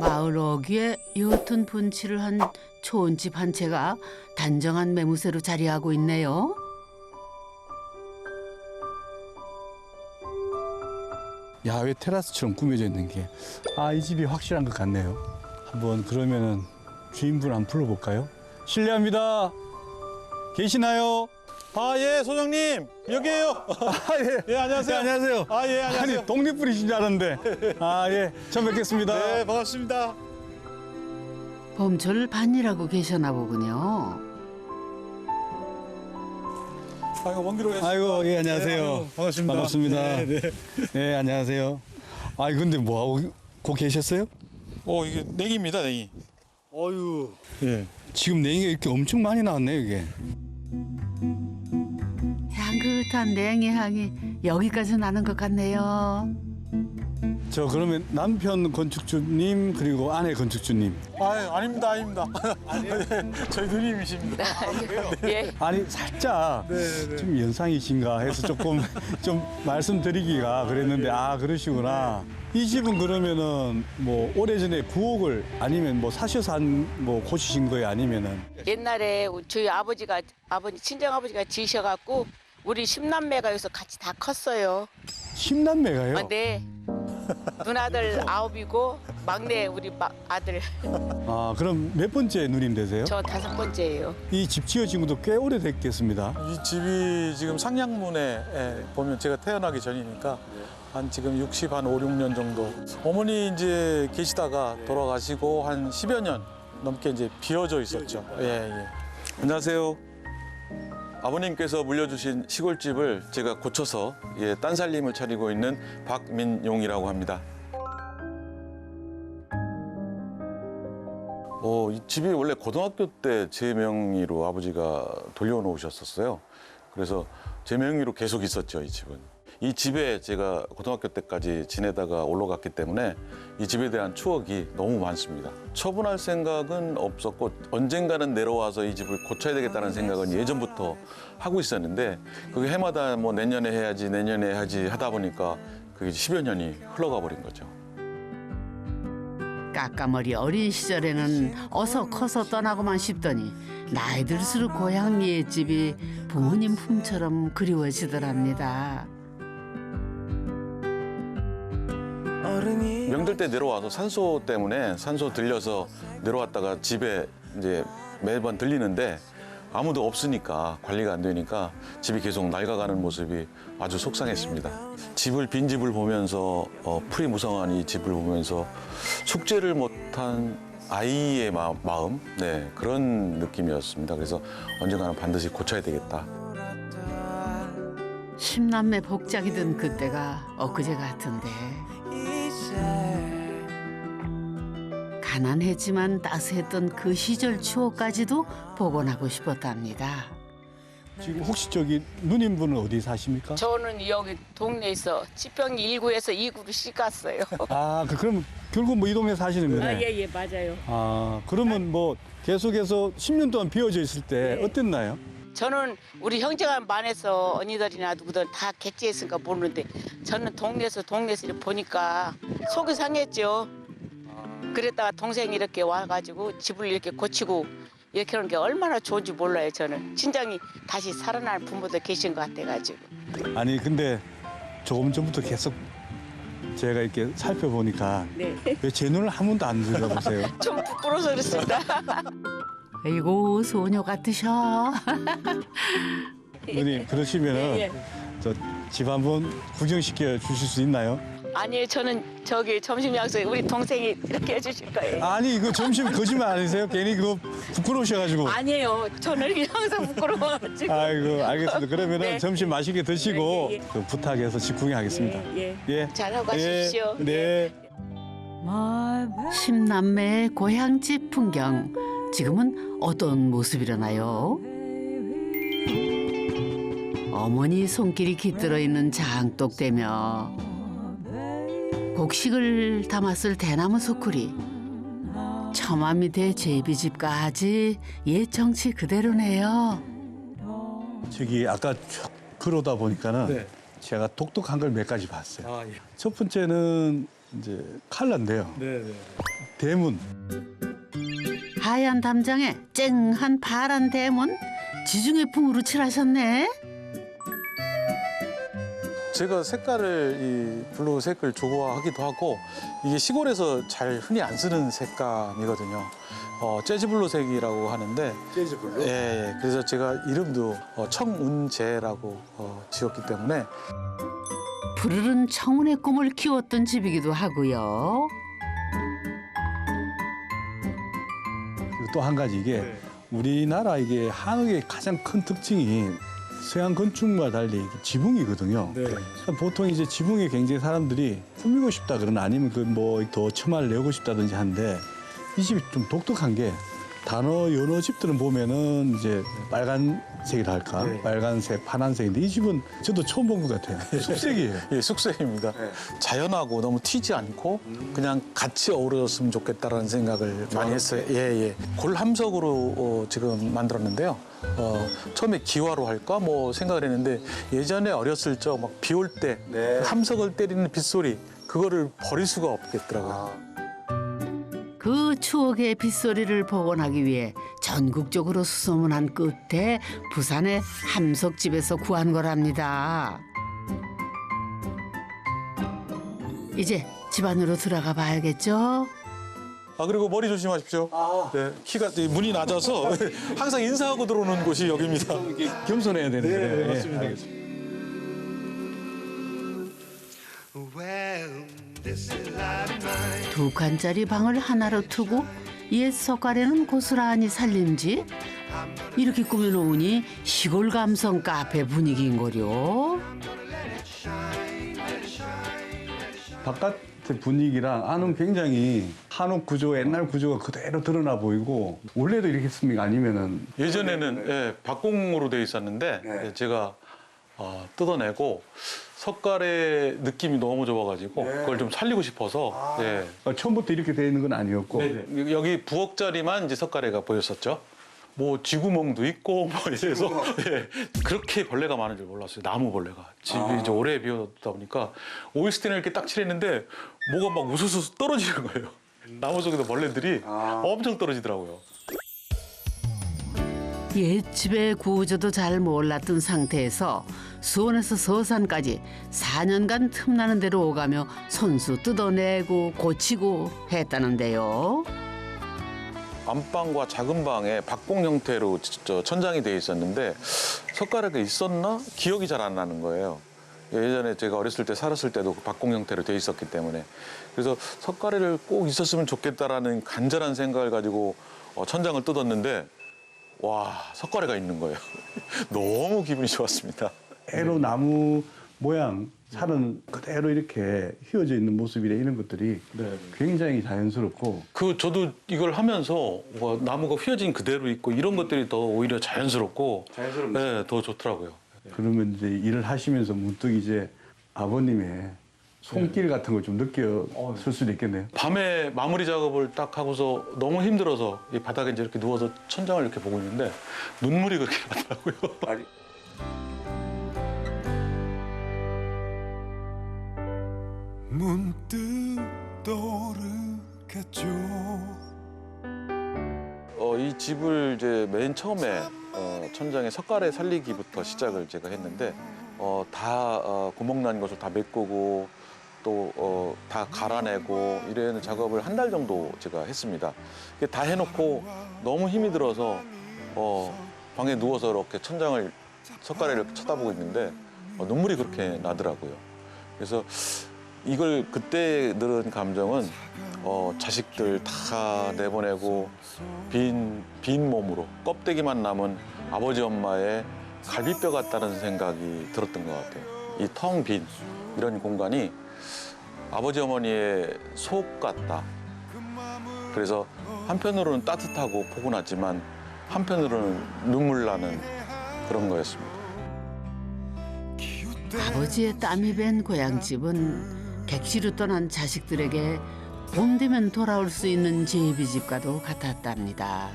마을 어귀에 옅은 분칠을 한 초원집 한 채가 단정한 매무새로 자리하고 있네요. 야외 테라스처럼 꾸며져 있는 게, 이 집이 확실한 것 같네요. 한번 그러면은 주인분 한번 불러볼까요? 실례합니다. 계시나요? 예, 소장님. 여기에요. 예. 예, 안녕하세요. 네, 안녕하세요. 예, 안녕하세요. 아니, 독립분이신 줄 알았는데. 예. 처음 뵙겠습니다. 네, 반갑습니다. 봄철 반일하고 계셨나 보군요. 아이고, 먼 길로 아이고, 예, 안녕하세요. 네, 아이고, 반갑습니다. 반갑습니다. 네, 네. 네, 안녕하세요. 근데 뭐하고 계셨어요? 이게 냉입니다, 냉이. 어유. 예. 지금 냉이가 이렇게 엄청 많이 나왔네요, 이게. 향긋한 냉이 향이 여기까지 나는 것 같네요. 저 그러면 남편 건축주님 그리고 아내 건축주님. 아닙니다. 저희 누님이십니다. 예. 아니 살짝 좀 연상이신가 해서 조금 좀 말씀드리기가 그랬는데 그러시구나. 이 집은 그러면은 뭐 오래전에 구옥을 아니면 뭐 사셔서 뭐 고치신 거예요, 아니면은? 옛날에 저희 친정아버지가 지으셔갖고 우리 10남매가 여기서 같이 다 컸어요. 10남매가요? 네. 누나들 9이고 막내 우리 아들 그럼 몇 번째 누님 되세요? 저 5번째예요. 이 집 지어진 것도 꽤 오래됐겠습니다. 이 집이 지금 상량문에 보면 제가 태어나기 전이니까 한 지금 5, 6년 정도. 어머니 이제 계시다가 돌아가시고 한 10여 년 넘게 이제 비어져 있었죠. 예. 안녕하세요. 아버님께서 물려주신 시골집을 제가 고쳐서 딴 살림을 차리고 있는 박민용이라고 합니다. 이 집이 원래 고등학교 때 제 명의로 아버지가 돌려놓으셨었어요. 그래서 제 명의로 계속 있었죠, 이 집은. 이 집에 제가 고등학교 때까지 지내다가 올라갔기 때문에 이 집에 대한 추억이 너무 많습니다. 처분할 생각은 없었고 언젠가는 내려와서 이 집을 고쳐야 되겠다는 생각은 예전부터 하고 있었는데 그게 해마다 뭐 내년에 해야지 하다 보니까 그게 10여 년이 흘러가 버린 거죠. 까까머리 어린 시절에는 어서 커서 떠나고만 싶더니 나이 들수록 고향 옛집이 부모님 품처럼 그리워지더랍니다. 명절 때 내려와서 산소 때문에 산소 들려서 내려왔다가 집에 이제 매번 들리는데 아무도 없으니까 관리가 안 되니까 집이 계속 낡아가는 모습이 아주 속상했습니다. 빈 집을 보면서 풀이 무성한 이 집을 보면서 숙제를 못한 아이의 마음, 그런 느낌이었습니다. 그래서 언젠가는 반드시 고쳐야 되겠다. 10남매 복작이던 그때가 엊그제 같은데 가난했지만 따스했던 그 시절 추억까지도 복원하고 싶었답니다. 지금 혹시 저기 누님분은 어디 사십니까? 저는 여기 동네에서 지평 1구에서 2구로 씻갔어요. 그럼 결국 뭐 이 동네 사시는 거네. 예, 맞아요. 그러면 뭐 계속해서 10년 동안 비어져 있을 때 어땠나요? 저는 우리 형제가 많아서 언니들이나 누구든 다 객지했으니까 모르는데 저는 동네에서 이렇게 보니까 속이 상했죠. 그랬다가 동생이 이렇게 와가지고 집을 이렇게 고치고 이렇게 하는 게 얼마나 좋은지 몰라요. 저는 친정이 다시 살아나는 부모도 계신 것 같아가지고. 아니 근데 조금 전부터 계속 제가 이렇게 살펴보니까 네. 왜 제 눈을 한 번도 안 들여다보세요? 좀 부끄러워서 그렇습니다. 아이고 소녀 같으셔. 누님 그러시면은 예. 저 집 한번 구경시켜 주실 수 있나요? 아니 저는 저기 점심 약속에 우리 동생이 이렇게 해주실 거예요. 아니 이거 점심 거짓말 아니세요? 괜히 그거 부끄러우셔가지고. 아니에요. 저는 이렇게 항상 부끄러워가지고. 아이고 알겠습니다. 그러면은 네. 점심 맛있게 드시고 예. 그 부탁해서 집 구경하겠습니다. 예. 잘하고 가십시오. 네. 10남매의 고향집 풍경 지금은 어떤 모습이려나요? 어머니 손길이 깃들어 있는 장독대며 곡식을 담았을 대나무 소쿠리 처마 밑에 제비집까지 옛 정치 그대로네요. 저기 아까 쭉 그러다 보니까는 네. 제가 독특한 걸 몇 가지 봤어요. 예. 첫 번째는 이제 칼라인데요. 네. 대문. 하얀 담장에 쨍한 파란 대문. 지중해 풍으로 칠하셨네. 제가 색깔을 이 블루색을 좋아하기도 하고 이게 시골에서 잘 흔히 안 쓰는 색감이거든요. 재즈블루색이라고 하는데 재즈블루? 예. 그래서 제가 이름도 청운재라고 지었기 때문에 푸르른 청운의 꿈을 키웠던 집이기도 하고요. 또 한 가지 이게 우리나라 이게 한옥의 가장 큰 특징이 서양 건축과 달리 지붕이거든요. 보통 이제 지붕에 굉장히 사람들이 꾸미고 싶다 그러나 아니면 그 뭐 더 처마를 내고 싶다든지 하는데 이 집이 좀 독특한 게 연어 집들은 보면은 이제 빨간색이라 할까? 빨간색, 파란색인데 이 집은 저도 처음 본 것 같아요. 숙색이에요. 예, 숙색입니다. 자연하고 너무 튀지 않고 그냥 같이 어우러졌으면 좋겠다라는 생각을 많이 했어요. 예. 골함석으로 지금 만들었는데요. 처음에 기와로 할까 뭐 생각을 했는데 예전에 어렸을 적 막 비 올 때 함석을 때리는 빗소리 그거를 버릴 수가 없겠더라고요. 그 추억의 빗소리를 복원하기 위해 전국적으로 수소문한 끝에 부산의 함석집에서 구한 거랍니다. 이제 집 안으로 들어가 봐야겠죠? 그리고 머리 조심하십시오. 네, 키가 문이 낮아서 항상 인사하고 들어오는 곳이 여기입니다. 겸손해야 되는데. 네, 맞습니다. 두 칸짜리 방을 하나로 투고 옛 석가래는 고스란히 살림지 이렇게 꾸며놓으니 시골 감성 카페 분위기인 거요. 바깥의 분위기랑 안은 굉장히 한옥 구조, 옛날 구조가 그대로 드러나 보이고 원래도 이렇게 했습니까? 아니면은 예전에는 박공으로 돼 있었는데 제가 뜯어내고 석가래 느낌이 너무 좋아가지고 그걸 좀 살리고 싶어서 처음부터 이렇게 돼 있는 건 아니었고 여기 부엌자리만 이제 석가래가 보였었죠. 뭐 쥐구멍도 있고 뭐 이래서 그렇게 벌레가 많은 줄 몰랐어요. 나무 벌레가 집이 이제 오래 비워두다 보니까 오일스텐을 이렇게 딱 칠했는데 뭐가 막 우수수 떨어지는 거예요. 나무 속에서 벌레들이 엄청 떨어지더라고요. 옛집의 구조도 잘 몰랐던 상태에서 수원에서 서산까지 4년간 틈나는 대로 오가며 손수 뜯어내고 고치고 했다는데요. 안방과 작은 방에 박공 형태로 천장이 돼 있었는데 석가래가 있었나 기억이 잘 안 나는 거예요. 예전에 제가 어렸을 때 살았을 때도 박공 형태로 돼 있었기 때문에 그래서 석가래를 꼭 있었으면 좋겠다라는 간절한 생각을 가지고 천장을 뜯었는데 와 석가래가 있는 거예요. 너무 기분이 좋았습니다. 그대로 나무 모양 살은 그대로 이렇게 휘어져 있는 모습이나 이런 것들이 굉장히 자연스럽고 저도 이걸 하면서 나무가 휘어진 그대로 있고 이런 것들이 더 오히려 자연스럽고 더 좋더라고요. 그러면 이제 일을 하시면서 문득 이제 아버님의 손길 같은 걸 좀 느꼈을 수도 있겠네요. 밤에 마무리 작업을 딱 하고서 너무 힘들어서 이 바닥에 이제 이렇게 누워서 천장을 이렇게 보고 있는데 눈물이 그렇게 나더라고요. 문득 떠오르겠죠. 이 집을 이제 맨 처음에 천장에 석가래 살리기부터 시작을 제가 했는데 다 구멍 난 것을 다 메꾸고 또 다 갈아내고 이런 작업을 한 달 정도 제가 했습니다. 다 해놓고 너무 힘이 들어서 방에 누워서 이렇게 천장을 석가래를 쳐다보고 있는데 눈물이 그렇게 나더라고요. 그래서 이걸 그때 들은 감정은 자식들 다 내보내고 빈 몸으로 껍데기만 남은 아버지 엄마의 갈비뼈 같다는 생각이 들었던 것 같아요. 이 텅 빈 이런 공간이 아버지 어머니의 속 같다. 그래서 한편으로는 따뜻하고 포근하지만 한편으로는 눈물 나는 그런 거였습니다. 아버지의 땀이 밴 고향집은 객지로 떠난 자식들에게 봄 되면 돌아올 수 있는 제비집과도 같았답니다.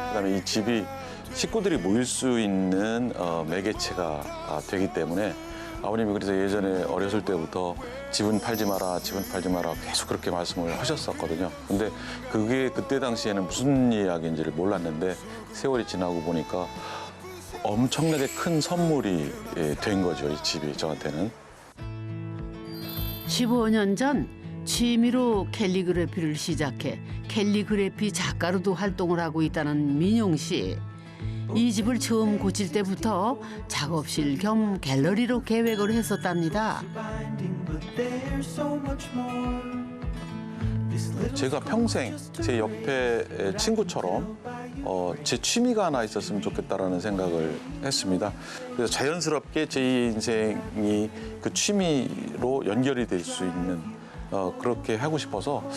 그다음에 이 집이 식구들이 모일 수 있는 매개체가 되기 때문에 아버님이 그래서 예전에 어렸을 때부터 집은 팔지 마라, 집은 팔지 마라 계속 그렇게 말씀을 하셨었거든요. 근데 그게 그때 당시에는 무슨 이야기인지를 몰랐는데 세월이 지나고 보니까 엄청나게 큰 선물이 된 거죠, 이 집이 저한테는. 15년 전 취미로 캘리그래피를 시작해 캘리그래피 작가로도 활동을 하고 있다는 민용 씨. 이 집을 처음 고칠 때부터 작업실 겸 갤러리로 계획을 했었답니다. 제가 평생 제 옆에 친구처럼 제 취미가 하나 있었으면 좋겠다라는 생각을 했습니다. 그래서 자연스럽게 제 인생이 그 취미로 연결이 될 수 있는 그렇게 하고 싶어서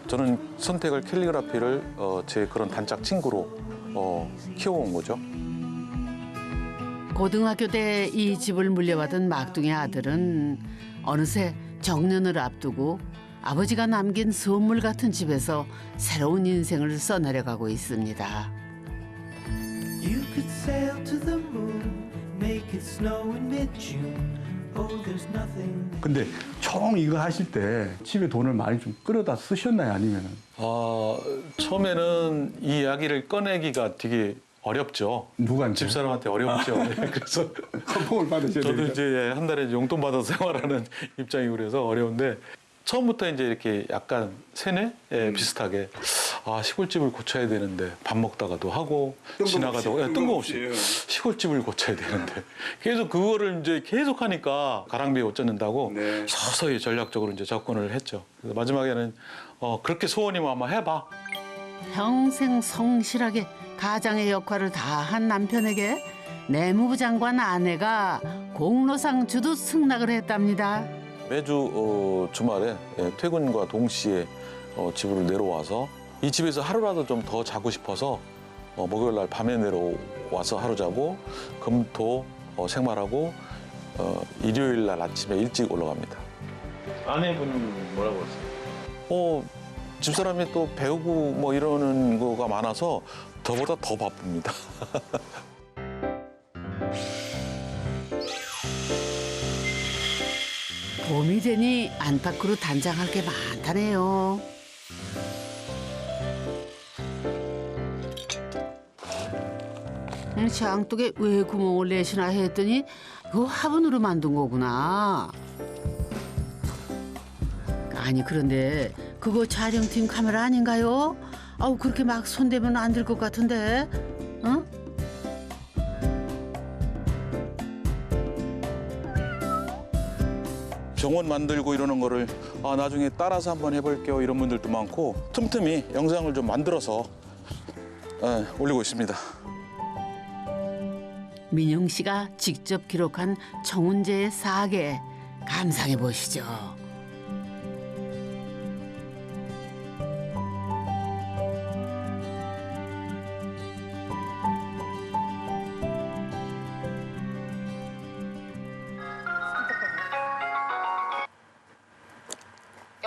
저는 선택을 캘리그라피를 제 그런 단짝 친구로 키워온 거죠. 고등학교 때 이 집을 물려받은 막둥이 아들은 어느새 정년을 앞두고 아버지가 남긴 선물 같은 집에서 새로운 인생을 써내려가고 있습니다. You could sail to the moon, make it snow in mid-June. Oh, there's nothing. 근데 총 이거 하실 때 집에 돈을 많이 좀 끌어다 쓰셨나요? 아니면은? 처음에는 이 이야기를 꺼내기가 되게 어렵죠. 누구한테? 집사람한테 어렵죠. 그래서 컨펌을 받으셔야 저도 되니까. 이제 한 달에 용돈 받아서 생활하는 입장이고 그래서 어려운데 처음부터 이제 이렇게 약간 세뇌 비슷하게 시골집을 고쳐야 되는데 밥 먹다가도 하고 지나가다가 뜬금없이 시골집을 고쳐야 되는데 계속 그거를 이제 계속 하니까 가랑비에 옷 젖는다고 네. 서서히 전략적으로 이제 접근을 했죠. 그래서 마지막에는 그렇게 소원이면 한번 해봐. 평생 성실하게 가장의 역할을 다한 남편에게 내무부 장관 아내가 공로상 주도 승낙을 했답니다. 매주 주말에 퇴근과 동시에 집으로 내려와서 이 집에서 하루라도 좀 더 자고 싶어서 목요일 날 밤에 내려와서 하루 자고 금토 생활하고 일요일 날 아침에 일찍 올라갑니다. 아내분은 뭐라고 했어요? 집사람이 또 배우고 뭐 이러는 거가 많아서 저보다 더 바쁩니다. 봄이 되니 안팎으로 단장할 게 많다네요. 샹뚝에 왜 구멍을 내시나 했더니 그거 화분으로 만든 거구나. 아니 그런데 그거 촬영팀 카메라 아닌가요? 아우 그렇게 막 손대면 안 될 것 같은데, 응? 병원 만들고 이러는 거를 나중에 따라서 한번 해볼게요 이런 분들도 많고 틈틈이 영상을 좀 만들어서 올리고 있습니다. 민영 씨가 직접 기록한 정훈재의 사계 감상해 보시죠.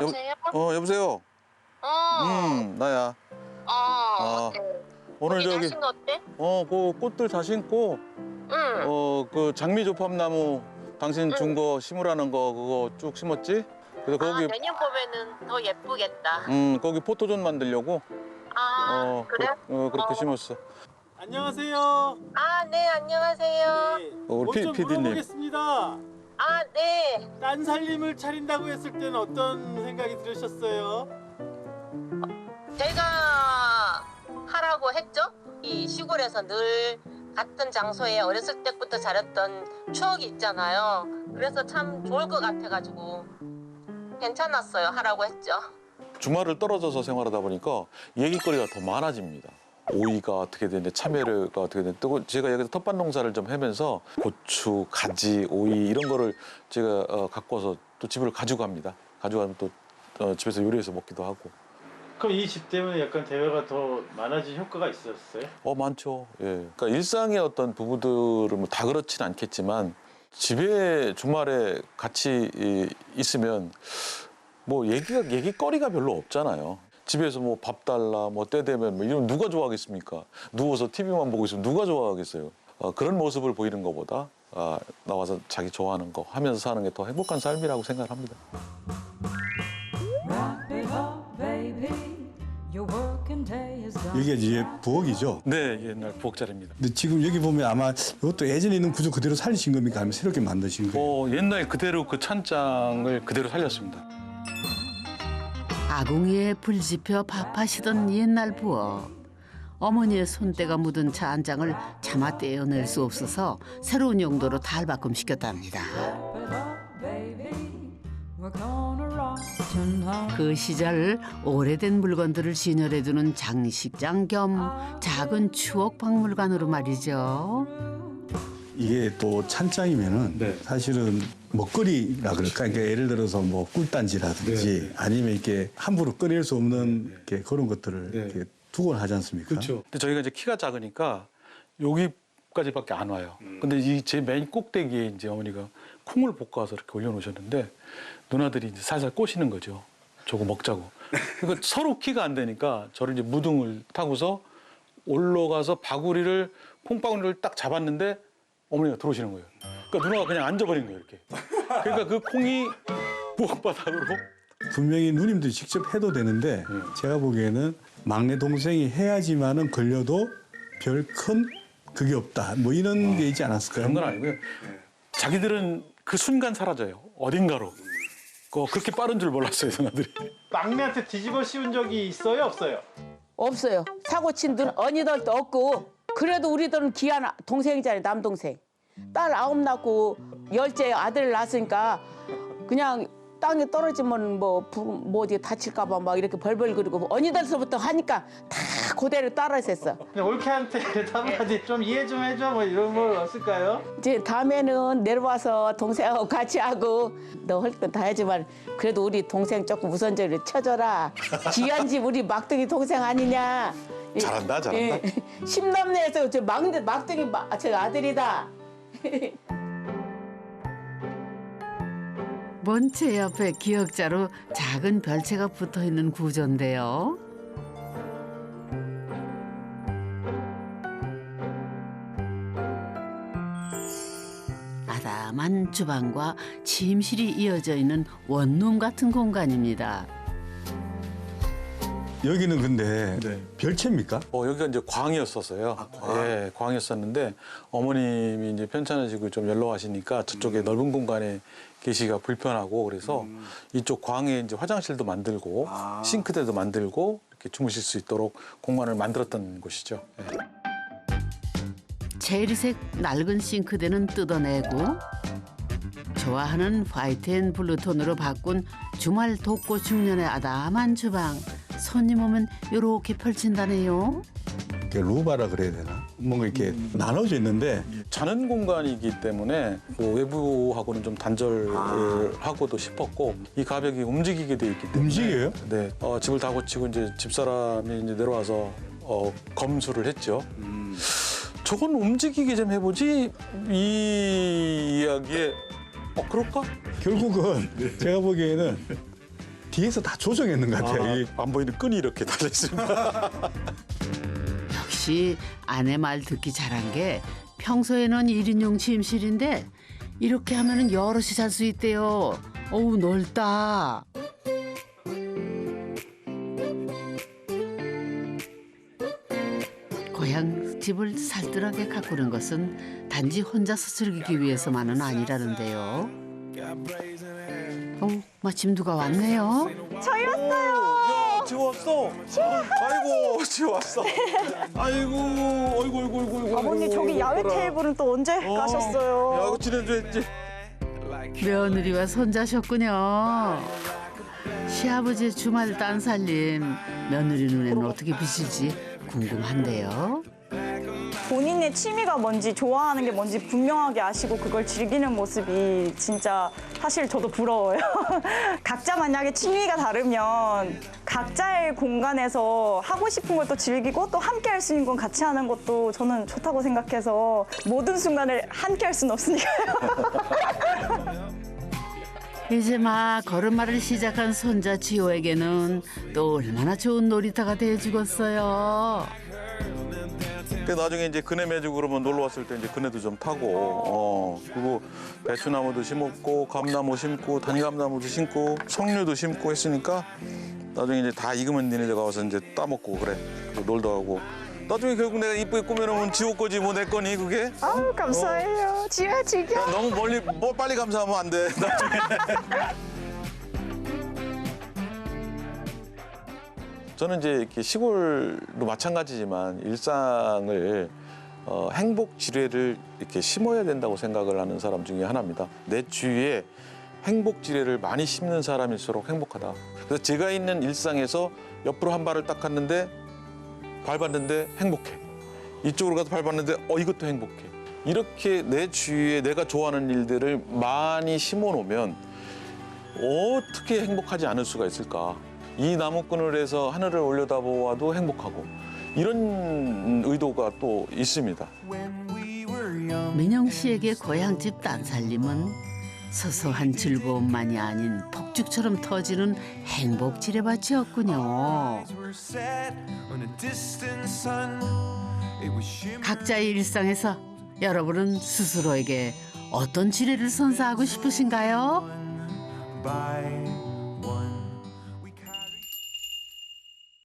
여보세요? 여보세요. 나야. 어때? 오늘 언니 저기 날씨는 어때? 그 꽃들 다 심고 응. 그 장미조팝나무 당신 준 거 심으라는 거 그거 쭉 심었지? 그래서 거기 내년 봄에는 더 예쁘겠다. 거기 포토존 만들려고 그래? 그렇게 심었어. 안녕하세요. 네, 안녕하세요. 우리 좀 PD님. 물어보겠습니다. 네. 딴 살림을 차린다고 했을 때는 어떤 생각이 들으셨어요? 제가 하라고 했죠. 이 시골에서 늘 같은 장소에 어렸을 때부터 자랐던 추억이 있잖아요. 그래서 참 좋을 것 같아가지고 괜찮았어요. 하라고 했죠. 주말을 떨어져서 생활하다 보니까 얘기거리가 더 많아집니다. 오이가 어떻게 되는데 참외가 어떻게 되는데 또 제가 여기서 텃밭 농사를 좀 하면서 고추, 가지, 오이 이런 거를 제가 갖고 와서 또 집을 가지고 갑니다. 가져가면 또 집에서 요리해서 먹기도 하고. 그럼 이 집 때문에 약간 대화가 더 많아진 효과가 있었어요? 많죠. 예. 그러니까 일상의 어떤 부부들은 뭐 다 그렇진 않겠지만 집에 주말에 같이 있으면 뭐 얘기거리가 별로 없잖아요. 집에서 뭐 밥 달라, 뭐 때 되면 뭐 이런 누가 좋아하겠습니까? 누워서 TV만 보고 있으면 누가 좋아하겠어요? 그런 모습을 보이는 것보다 나와서 자기 좋아하는 거 하면서 사는 게 더 행복한 삶이라고 생각을 합니다. 이게 이제 부엌이죠. 네, 옛날 부엌 자리입니다. 근데 지금 여기 보면 아마 이것도 예전에 있는 구조 그대로 살리신 겁니까? 아니면 새롭게 만드신 거예요? 옛날 그대로 그 찬장을 그대로 살렸습니다. 아궁이에 불 지펴 밥하시던 옛날 부엌. 어머니의 손때가 묻은 찬장을 차마 떼어낼 수 없어서 새로운 용도로 탈바꿈시켰답니다. 그 시절 오래된 물건들을 진열해두는 장식장 겸 작은 추억 박물관으로 말이죠. 이게 또 찬장이면은 네. 사실은 먹거리라 그럴까? 그러니까 예를 들어서 뭐 꿀단지라든지 아니면 이렇게 함부로 꺼낼 수 없는 이렇게 그런 것들을 이렇게 두곤 하지 않습니까? 그렇죠. 근데 저희가 이제 키가 작으니까 여기까지밖에 안 와요. 근데 이 제 맨 꼭대기에 이제 어머니가 콩을 볶아서 이렇게 올려놓으셨는데 누나들이 이제 살살 꼬시는 거죠. 저거 먹자고. 그러니까 서로 키가 안 되니까 저를 이제 무등을 타고서 올라가서 바구리를 콩바구니를 딱 잡았는데 어머니가 들어오시는 거예요. 그러니까 누나가 그냥 앉아버린 거예요, 이렇게. 그러니까 그 콩이 부엌바닥으로. 분명히 누님들이 직접 해도 되는데 제가 보기에는 막내 동생이 해야지만은 걸려도 별 큰 그게 없다. 뭐 이런 게 있지 않았을까요? 그런 건 아니고요. 자기들은 그 순간 사라져요. 어딘가로. 그렇게 빠른 줄 몰랐어요, 누나들이. 막내한테 뒤집어 씌운 적이 있어요, 없어요? 없어요. 사고 친 언니들도 없고 그래도 우리들은 귀한 동생이잖아요. 남동생. 딸 9 낳고 10째 아들을 낳았으니까 그냥 땅에 떨어지면 뭐 어디 다칠까 봐 막 이렇게 벌벌거리고 언니들서부터 하니까 다 그대로 따라했어. 근데 올케한테 한마디 좀 이해 좀 해줘 뭐 이런 거 없을까요? 이제 다음에는 내려와서 동생하고 같이 하고 너 할 건 다 하지만 그래도 우리 동생 조금 우선적으로 쳐줘라. 귀한 집 우리 막둥이 동생 아니냐. 잘한다, 잘한다. 10남매에서 저 막둥이 저 아들이다. 먼체 옆에 기역자로 작은 별채가 붙어있는 구조인데요. 아담한 주방과 침실이 이어져 있는 원룸 같은 공간입니다. 여기는 근데 별채입니까? 여기가 이제 광이었었어요. 예, 광이었었는데 어머님이 이제 편찮으시고 좀 연로하시니까 저쪽에 넓은 공간에 계시기가 불편하고 그래서 이쪽 광에 이제 화장실도 만들고 싱크대도 만들고 이렇게 주무실 수 있도록 공간을 만들었던 곳이죠. 예. 체리색 낡은 싱크대는 뜯어내고 좋아하는 화이트 앤 블루 톤으로 바꾼 주말 돕고 중년의 아담한 주방. 손님 오면 이렇게 펼친다네요. 루바라 그래야 되나? 뭔가 이렇게 나눠져 있는데 자는 공간이기 때문에 뭐 외부하고는 좀 단절하고도 싶었고 이 가벽이 움직이게 돼 있기 때문에 움직여요? 네, 집을 다 고치고 이제 집사람이 이제 내려와서 검수를 했죠. 저건 움직이게 좀 해보지 이 이야기에 그럴까? 결국은 제가 보기에는 뒤에서 다 조정했는 것 같아요. 안 보이는 끈이 이렇게 달려 있습니다. 역시 아내 말 듣기 잘한 게 평소에는 1인용 침실인데 이렇게 하면은 여럿이 잘 수 있대요. 어우 넓다. 고향 집을 살뜰하게 가꾸는 것은 단지 혼자서 즐기기 위해서만은 아니라는데요. 마침 누가 왔네요. 야, 지웠어. 아이고, 지웠어. 아이고. 아버님 저기 야외 테이블은 또 언제 가셨어요? 야, 이거 지난주에 며느리와 손자셨군요. 시아버지의 주말 딴살림 며느리 눈에는 어떻게 비칠지 궁금한데요. 본인의 취미가 뭔지 좋아하는 게 뭔지 분명하게 아시고 그걸 즐기는 모습이 진짜 사실 저도 부러워요. 각자 만약에 취미가 다르면 각자의 공간에서 하고 싶은 걸 또 즐기고 또 함께 할 수 있는 건 같이 하는 것도 저는 좋다고 생각해서 모든 순간을 함께 할 수는 없으니까요. 이제 막 걸음마를 시작한 손자 지호에게는 또 얼마나 좋은 놀이터가 돼주겠어요. 그 나중에 이제 그네 매주고 그러면 놀러 왔을 때 이제 그네도 좀 타고, 그리고 배추나무도 심었고, 감나무 심고, 단감나무도 심고, 석류도 심고 했으니까 나중에 이제 다 익으면 니네가 와서 이제 따먹고 그래. 그리고 놀다 가고. 나중에 결국 내가 이쁘게 꾸며놓으면 지호 거지 뭐 내 거니 그게? 아우 감사해요. 지효야 즐겨. 야, 너무 멀리 빨리 감사하면 안 돼. 나중에. 저는 이제 이렇게 시골도 마찬가지지만 일상을 행복 지뢰를 이렇게 심어야 된다고 생각을 하는 사람 중에 하나입니다. 내 주위에 행복 지뢰를 많이 심는 사람일수록 행복하다. 그래서 제가 있는 일상에서 옆으로 한 발을 딱 갔는데 밟았는데 행복해. 이쪽으로 가서 밟았는데 이것도 행복해. 이렇게 내 주위에 내가 좋아하는 일들을 많이 심어 놓으면 어떻게 행복하지 않을 수가 있을까? 이 나무꾼을 해서 하늘을 올려다보아도 행복하고 이런 의도가 또 있습니다. 민영 씨에게 고향집 딴살림은 소소한 즐거움만이 아닌 폭죽처럼 터지는 행복 지뢰밭이었군요. 각자의 일상에서 여러분은 스스로에게 어떤 지뢰를 선사하고 싶으신가요?